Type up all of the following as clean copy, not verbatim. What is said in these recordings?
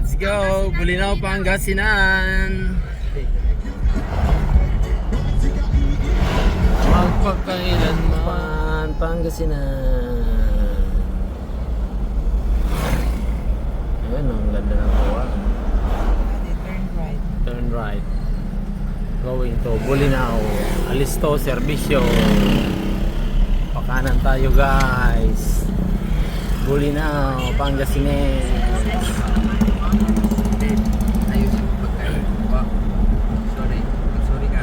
Let's go! Bulinaw, Pangasinan! Magpagkailanman, Pangasinan! Ayan, ang ganda ng kawa. Turn right. Turn right. Going to Bulinaw. Alisto, Servisyo. Pakanan tayo, guys. Bulinaw, Pangasinan. Ayusin mo pagkain. Sorry ka.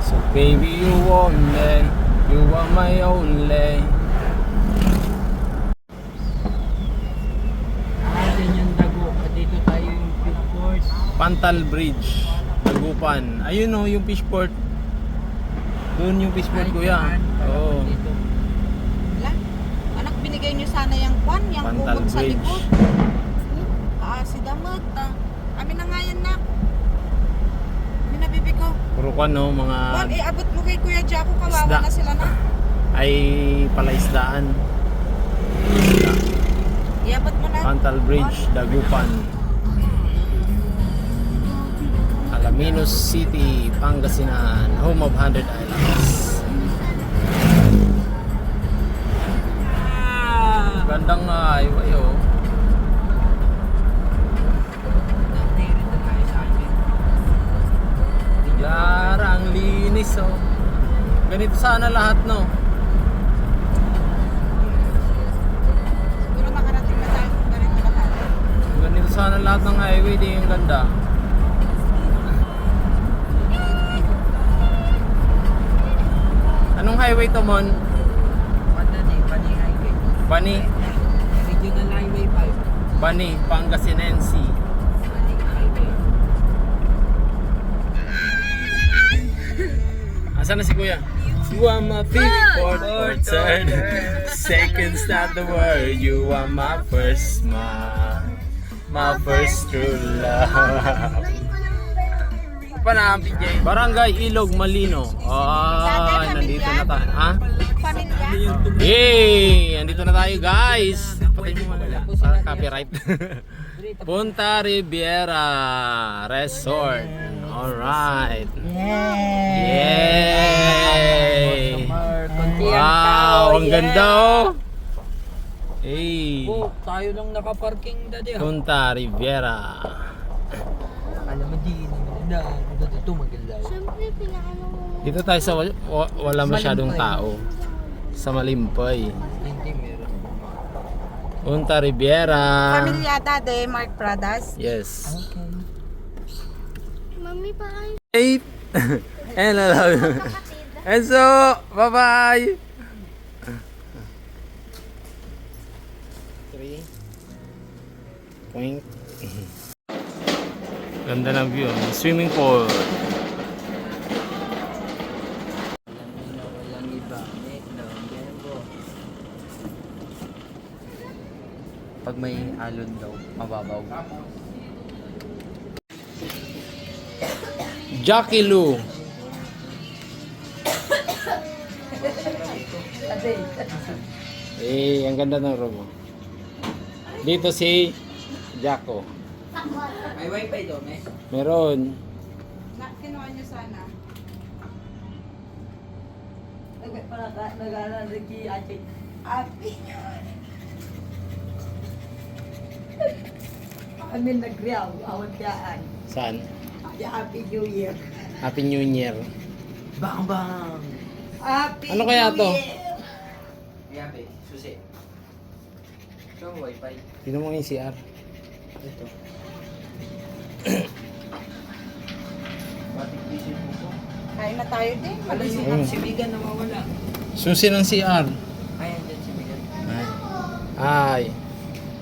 So baby, you only, you are my only. Atin yung dago. Dito tayo yung fishport. Pantal Bridge, Dagupan. Ayun o, yung fishport. Doon yung fishport, kuya. Oo. Dito. Wala. Anak, binigay niyo sana yung kwan, yung Pantal kumot sa Bridge. likod. Si Damat. Kami na nga yan, nak. Kami na, bibi ko. Puro kwan, no, mga Kwan, abot mo kay Kuya Jaco, kawawa Isda. na sila na. ay palaisdaan. Iabot mo na. Pantal Bridge, Dagupan. Alaminos City, Pangasinan, home of 100 Islands. Gandang highway, oh. Nandito tayo sa akin. Yara, ang linis, oh. Ganito sana lahat, no? Siguro nakarating na tayo kung ganito lahat. Ganito sana lahat ng highway, di yung ganda. Anong highway to, Mon? Bani highway. Bani? Regional highway 5. Bani, Pangasinensi. Bani highway. Asan na si Kuya? You are my fifth, fourth, or third. Second's not the word. You are my first smile, my first true love. Panampi, Jay. Barangay Ilog, Malino. Ay, nandito na tayo. Ha? Pamilya. Yay! Nandito na tayo, guys. Patay mo wala. Para copyright. Punta Riviera Resort. Alright. Yay! Wow! Ang ganda, oh! Hey! Oh, tayo lang nakaparking dati. Punta Riviera. Alam mo di maganda. Ito maganda. Siyempre, pinaano mo. Dito tayo sa wala masyadong tao. Sa Malimpay. Hindi meron. Punta Riviera. Pamilyata de Mark Pradas. Yes. Okay. Mami pa ay. 8. And I love you. Enzo, bye-bye. 3. Point. Ganda ng view. Swimming pool. Walang iba. Pag may alon daw, mababaw. Jackie Lou. Ang ganda ng room. Dito si Jacko. May wifi doon eh. Meron. Kinuha niyo sana. Nag-aaral rin kay Ate. Happy. Kami nag-real, awat yaan. Saan? Happy New Year. Happy New Year. Bang bang! Happy Ano kaya New to? Year. Yape, susi. Ito ang wifi. Tignan mo yung CR. Ito. Batik vision mo po. Kain na tayo din. Wala si si Megan na mawala. Susi ng CR. Ayan dyan si Megan. Ay.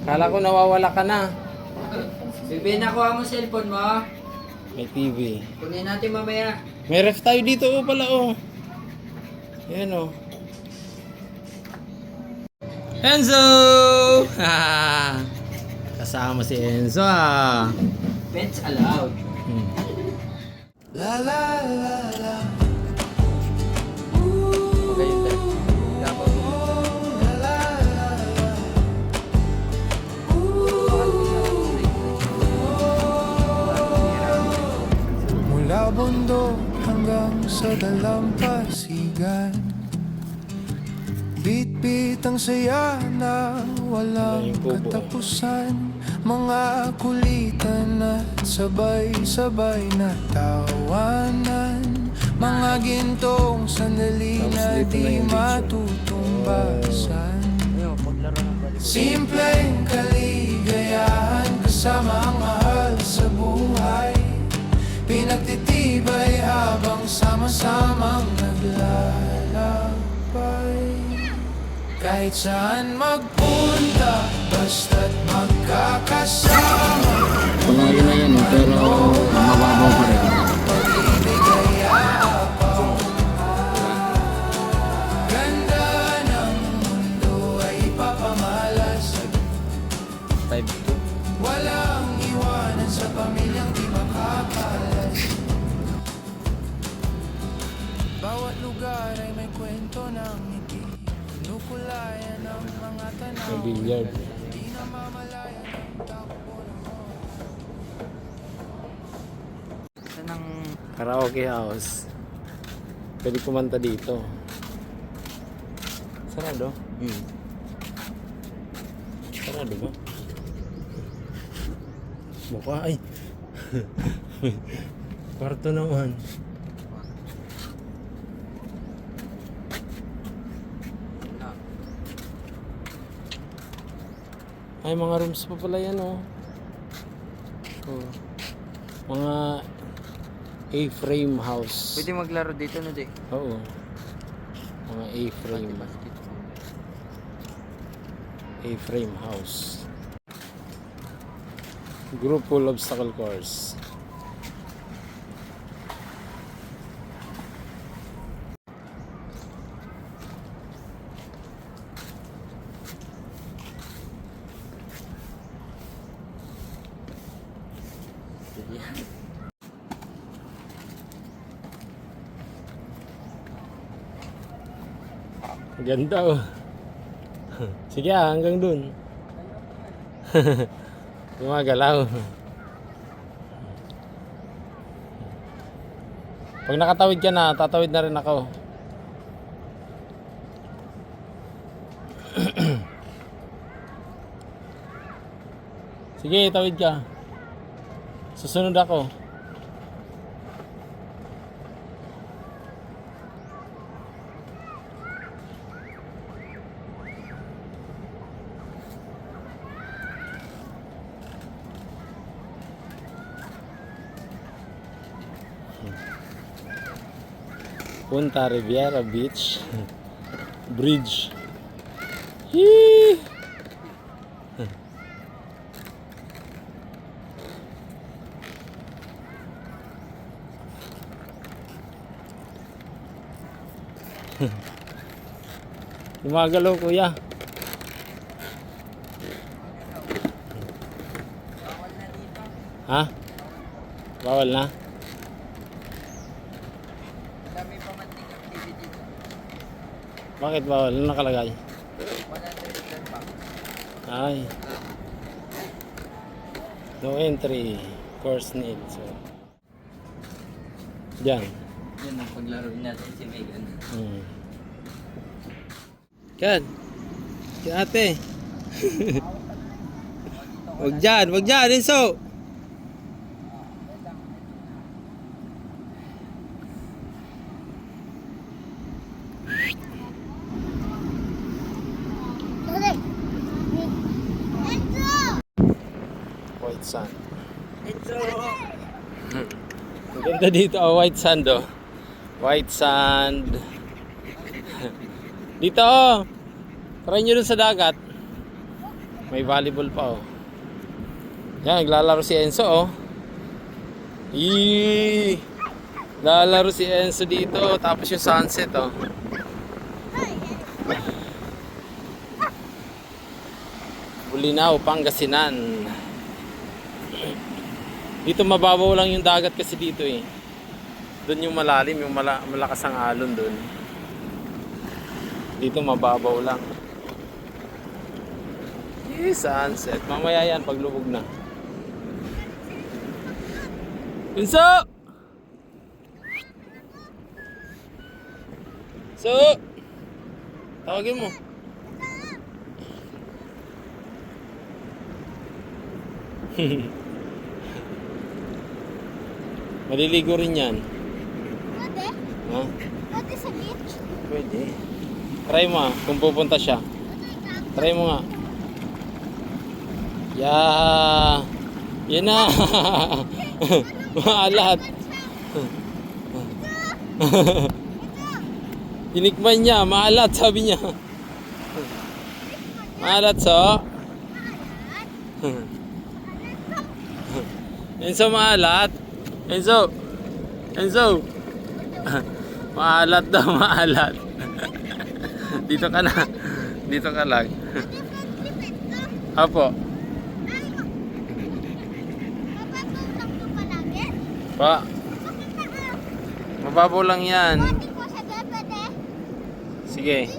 Kala ko nawawala ka na. Bibi, nakuha mo cellphone mo. May TV. Kunin natin mamaya. May ref tayo dito, oh pala, oh. Yan, oh. Enzo! Kasama si Enzo, ah. Pets allowed. La la la la. Maganda. Dapat. sa dalampasigan. Bit-bit ang saya na walang katapusan. Mga kulitan at sabay-sabay na tawanan. Mga gintong sandali na di matutumbasan. Ayun, maglaro ng balik. Simpleng kaligayahan kasama ang mahal sa buhay. Pinagtitibay habang sama-samang naglalakbay. Kahit saan magpunta, basta't magkakasama. Pangalan na yan, pero mababaw pa rin. Pag-ibig ay aabang. Ganda ng mundo ay ipapamalas. 5-2. Walang iwanan sa pamilyang di makakalas. Bawat lugar ay may kwento ng ngiti. Kinukulayan ng mga tanaw. May billiard. Di namamalayan ang takbo ng Ito ng... Karaoke house. Pwede kumanta dito. Sarado? Sarado ba? Mukha ay. Kwarto naman. Ay, mga rooms pa pala yan, oh. Oh. Mga A-frame house. Pwede maglaro dito na di. Oo. Mga A-frame. Basketball. A-frame house. Group pool obstacle course. Ganda, oh. Sige, hanggang dun. Gumagalaw. Pag nakatawid ka na, tatawid na rin ako. Sige, tawid ka. Susunod ako. Punta Riviera Beach Bridge. Yee! Gumagalaw, kuya. Ha? Bawal na? Dami pa manting activity dito. Bakit bawal? Ano nakalagay? 100% pa. Ay. No entry. Course need. So. Diyan. Yan ang paglaro natin si Megan. Yan. Si ate. Wag dyan. Wag dyan. Enzo. White sand. Ang ganda dito, oh, white sand, oh. White sand. Dito, oh. Try nyo dun sa dagat. May volleyball pa, oh. Yan, naglalaro si Enzo, oh. Eee! Lalaro si Enzo dito, tapos yung sunset, oh. Bulinaw, Pangasinan. Dito mababaw lang yung dagat kasi dito, eh. Doon yung malalim, yung malakas ang alon doon. Dito mababaw lang. Yes, sunset. Mamaya yan pag lubog na. Pinso! Enzo! Tawagin mo. Maliligo rin yan. Pwede? Ha? Pwede sa beach? Pwede. Try mo kung pupunta siya. Try mo nga. Yeah. Yan na. Maalat. Tinikman niya. Maalat sabi niya. Maalat so. Enzo maalat. Enzo. Enzo. Maalat daw, maalat. Dito ka na. Dito ka lang. Apo. Mapatulog ko palagi? Pa. Mababaw lang yan. Pwede ko sa pwede? Sige.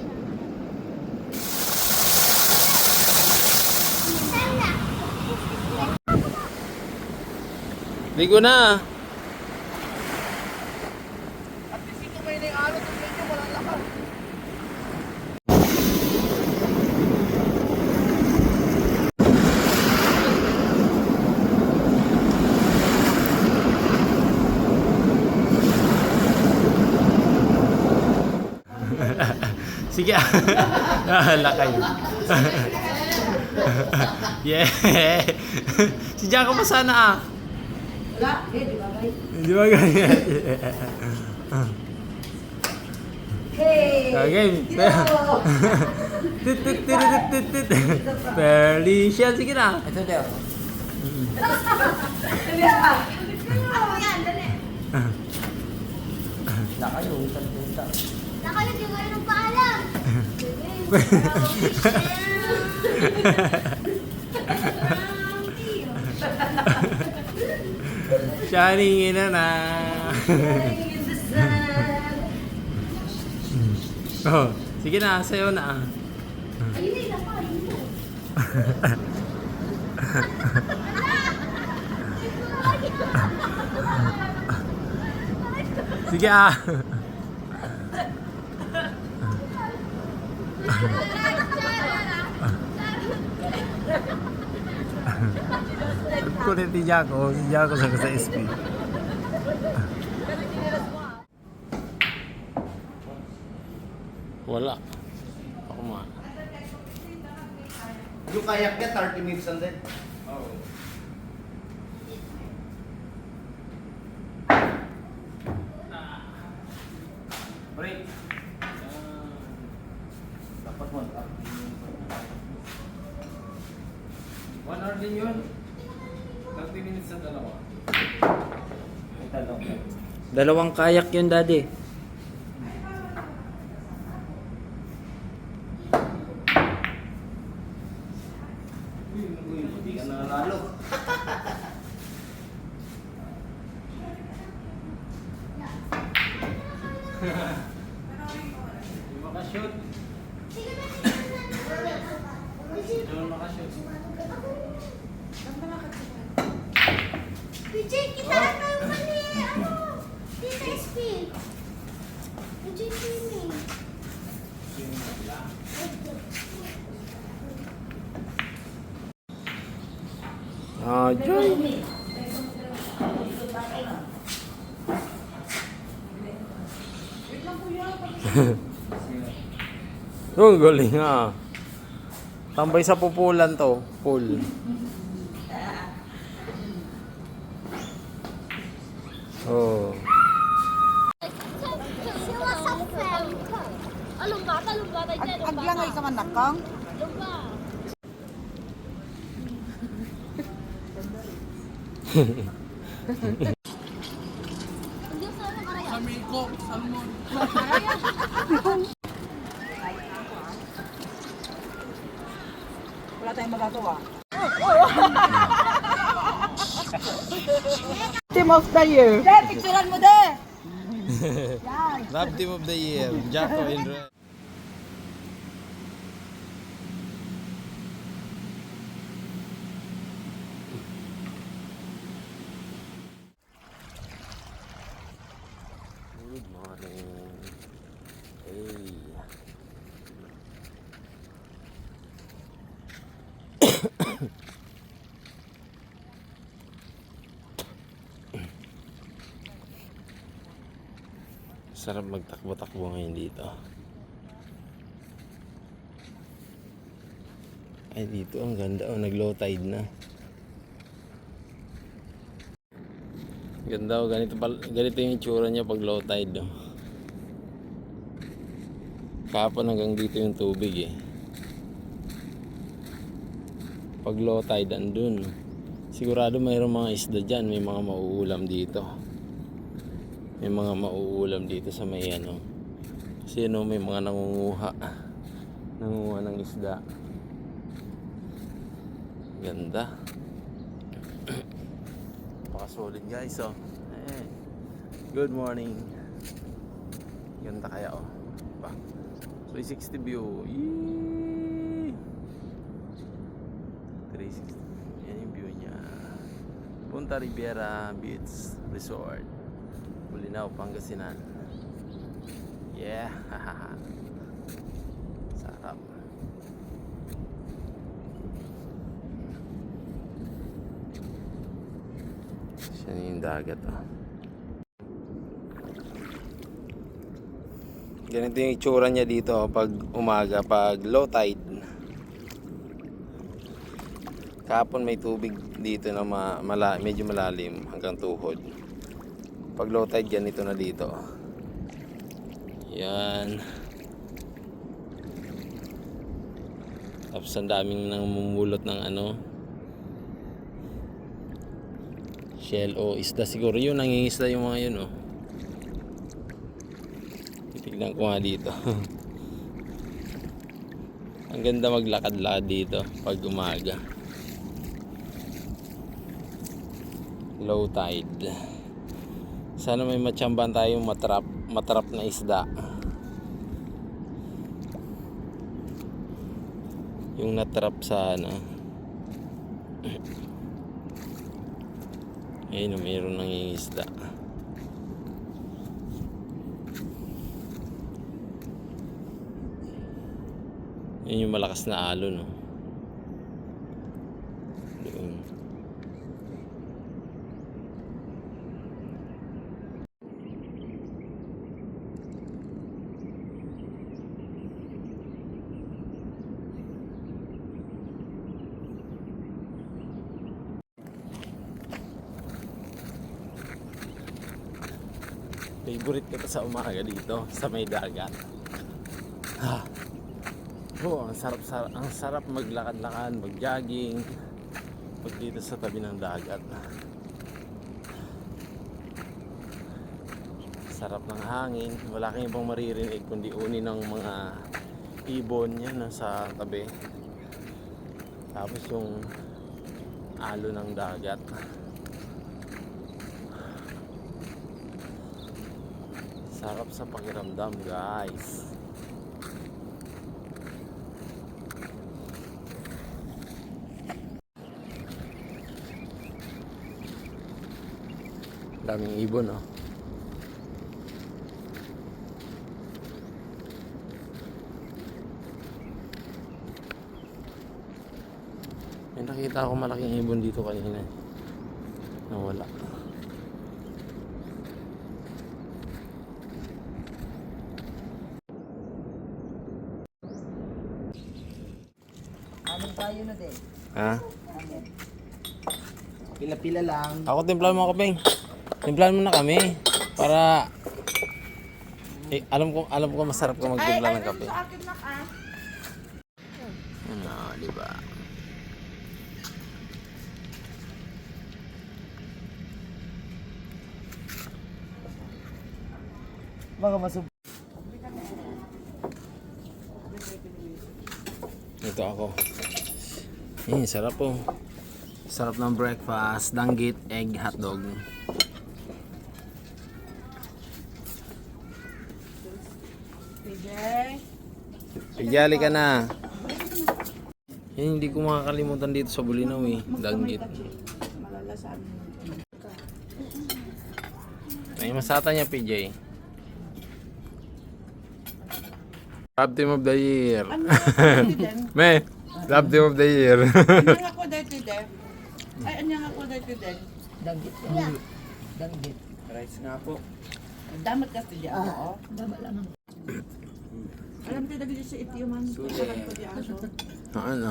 Sana. Ligo na. At least ito may naialo kung medyo walang lakas. Sige. Hala kayo. Yeah. Si Jaco pa sana ah. Wala, di ba guys? Di ba ganyan? Hey! Okay. Perlisha. Sige na. Ito daw. Nakayutan punta. Nakalagay kayo ng paalam. Shining in the night. Oh, sige na, sayo na. Ayun na pa. Sige ah. Kulit ni Jaco. Si Jaco sa SP. Wala. Ako ma. Yung kayak niya, 30 minutes lang din. Break. Dapat mo. 1 hour din yun. 30 minutes sa dalawa. Dalawang kayak yun, daddy. Hindi ka nanalo. Yung makashoot. Yung makashoot. PJ, kita na kayo mali. Ano? Dito SP. PJ swimming. Ah, Joy. Oh, galing ah. Tambay sa pupulan to. Pool. Oh. Sila sa fam. Alumbata, alumbata. Aglangay ka man nakang. Lumba. Amigo, salmon. Wala tayong magagawa. Team of the year. De, picturean mo de. Rap Team of the Year. Jaco and Red. Good morning. Hey. Sarap magtakbo-takbo ngayon dito. Ay, dito ang ganda. Oh, nag-low tide na. Ganda, oh. Ganito yung itsura niya pag low tide. Oh. Kahapon hanggang dito yung tubig eh. Pag low tide andun. Sigurado mayroong mga isda dyan. May mga mauulam dito. May mga mauulam dito sa may ano. Kasi ano, may mga nangunguha ng isda. Ganda. Paka-solid guys, oh. Eh. Good morning. Ganda kaya, oh. Ba. 360 view. Yee! 360. Yan yung view niya. Punta Riviera Beach Resort. Bulinaw, Pangasinan. Yeah. Sarap. Yan yung dagat, oh. Ganito yung itsura niya dito, oh, pag umaga, pag low tide. Kahapon may tubig dito na medyo malalim hanggang tuhod. Pag low tide, ganito na dito. Yan. Tapos ang daming namumulot ng ano, shell o isda siguro yun, nangingisda yung mga yun, oh. Titignan ko nga dito. Ang ganda maglakad-lakad dito pag umaga. Low tide. Sana may matsambahan tayong matrap na isda. Yung natrap sa ano. Ayun, mayroon nang isda. Yun yung malakas na alon, no? Doon. Favorite ko to sa umaga dito sa may dagat. Oh, ang sarap maglakad-lakad, mag-jogging pag dito sa tabi ng dagat. Sarap ng hangin, wala kang ibang maririnig kundi uni ng mga ibon yan sa tabi. Tapos yung alo ng dagat. Sarap sa pakiramdam, guys. Daming ibon, oh. May nakita ako malaking ibon dito kanina. Nawala. Amin tayo na din. Ha? Amin. Pila-pila lang. Ako timplahan mo kapeng. Timplahan mo na kami para alam ko masarap ka magtimpla ng kape. Sa akin na Ano, di ba? Baka masub... Ito ako. Sarap po. Sarap ng breakfast. Danggit, egg, hotdog. Pijali ka na. Yan, hindi ko makakalimutan dito sa Bulinaw eh. Danggit. May masata niya, PJ. Love team of the year. Me, love team of the year. Anyang ako dito din. Ay, anyang ako dito din. Danggit. Danggit. Rice nga po. Damat ka siya. Oo. Alam ko dagli sa itiuman. Ano?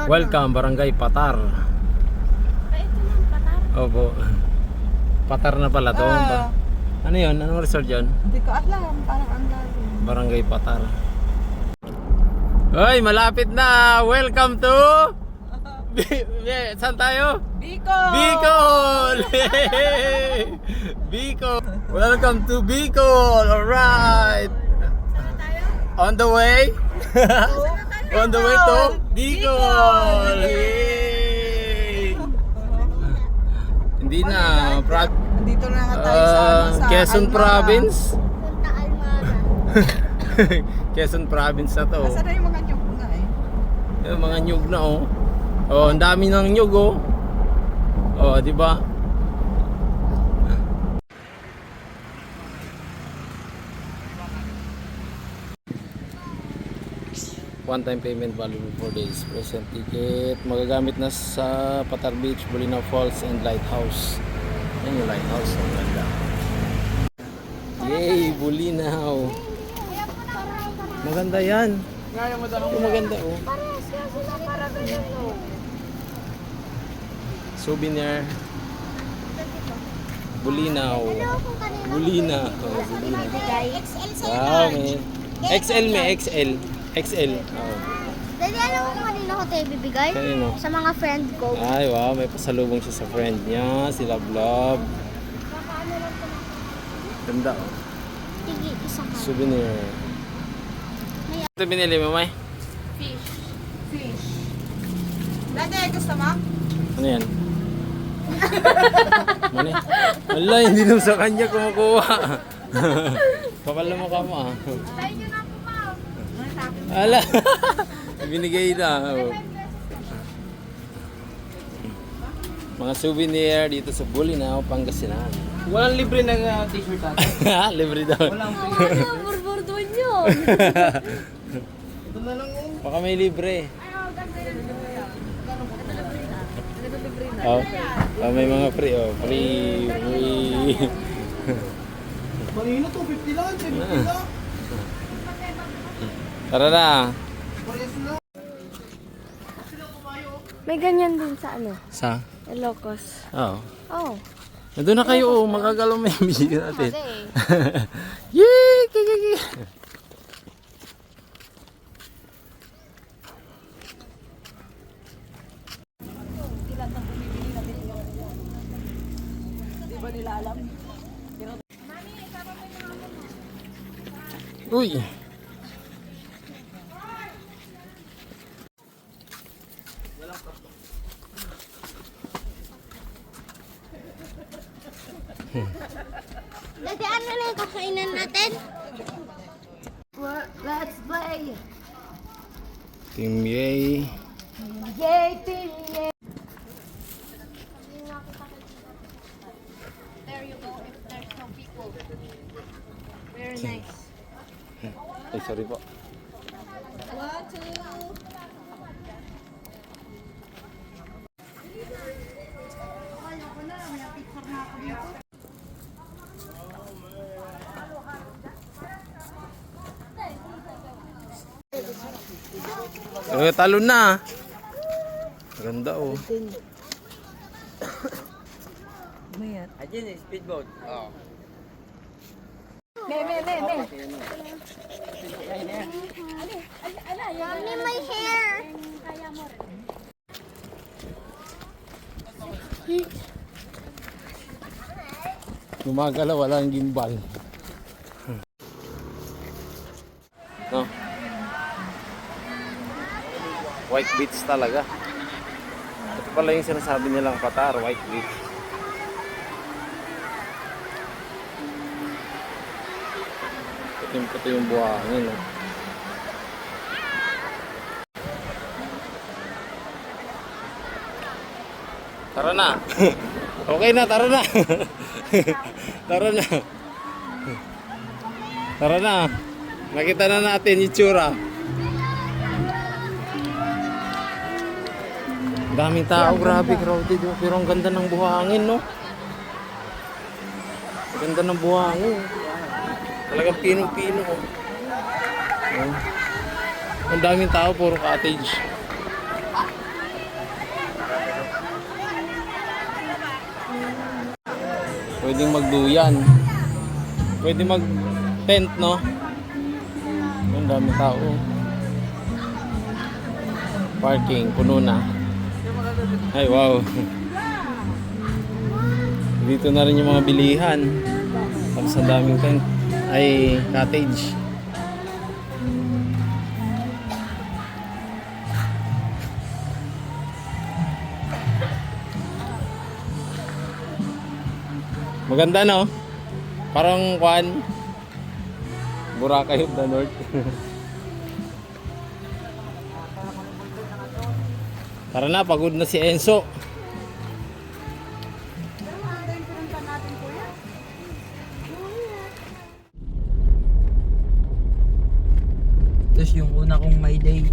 Welcome, Barangay Patar. Opo. Patar na pala to. Ano yun? Anong resort yun? Hindi ko alam. Parang ang galing. Barangay Patar. Hoy, malapit na! Welcome to... Saan tayo? Bicol! Bicol! Bicol! Welcome to Bicol! Alright! On the way? On the way to Bicol! Yay! Hindi na. Dito na nga tayo sa, sa Quezon Almara. Province? Punta Almara. Quezon Province na to. Asa na yung mga nyug nga eh? Yung mga nyug na oh. Oh, ang dami ng nyug oh. Oh, di ba? One-time payment valuable for days. Present ticket. Magagamit na sa Patar Beach, Bulinaw Falls, and Lighthouse. Yan yung Lighthouse. Ang ganda. Yay! Bulinaw! Maganda yan. Yung maganda oh. Parehas nga sila para ganito. Souvenir. Bulinaw. Kung kanina. Bulinaw. Oh, Bulinaw. XL sa'yo. Wow, man. XL may XL. XL. Oh. Dali, alam mo kung kanina ko tayo bibigay? Kanino? Sa mga friend ko. Ay, wow. May pasalubong siya sa friend niya. Sila Blob. Ganda oh. Tigi, isang ka. Souvenir. Ito binili mo, May? Fish. Dati, gusto mo? Ano yan? Mani? Wala, hindi naman sa kanya kumukuha. Kapal na mukha mo ah. Tayo nyo na po, ma'am. Ala! Binigay na. Oh. Mga souvenir dito sa Bulinaw, Pangasinan. Walang libre ng t-shirt natin. Libre daw. Walang free. Ano, burburdon yun. Ito na lang oh. Baka may libre. Ano, ganda yun. Oh, oh may mga free. Oh, free. Free. Manino to, 50 lang, 50 lang. Tara na. Parehas lang. May ganyan din sa ano, Sa? Ilocos. Oo. Oh. Nandun na kayo. Oh, magagalaw may video natin. Okay. Yee! Kiki! Uy! Dati ano na yung kakainan natin? Let's play! Team Yay! Yay, team, yay! There you go, if there's no people. Very nice. Ay, sorry po. Talon na. Ganda oh. Ajin eh, speedboat. Oh. Yummy, my hair! Gumagalaw, walang gimbal. No? White beach talaga. Ito pala yung sinasabi nilang Patar, white beach. Puting-puti yung buhangin. No? Tara na. Okay na, tara na. Tara na. Tara na. Nakita na natin yung tsura. Daming tao, grabe, crowded. Pero ang ganda ng buhangin, no? Ganda ng buhangin. Talagang pinong-pino. Oh. Ang daming tao, puro cottage. Pwedeng magduyan. Pwede mag-tent, no? Ang daming tao. Parking, puno na. Ay, wow. Dito na rin yung mga bilihan. Tapos ang daming tent. Ay, cottage. Maganda, no? Parang kwan Boracay of the North. Tara na, pagod na si Enzo. Tapos yung una kong My Day,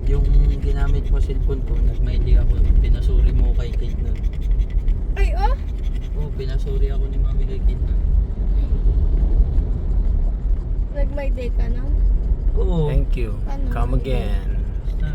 yung ginamit mo cellphone ko, nag-My Day ako, pinasuri mo kay Kate nun. Ay, oh! Oo, pinasuri ako ni Mami kay Kate nun. Nag-my day ka na? Oo. Thank you. Ano? Come again. Basta,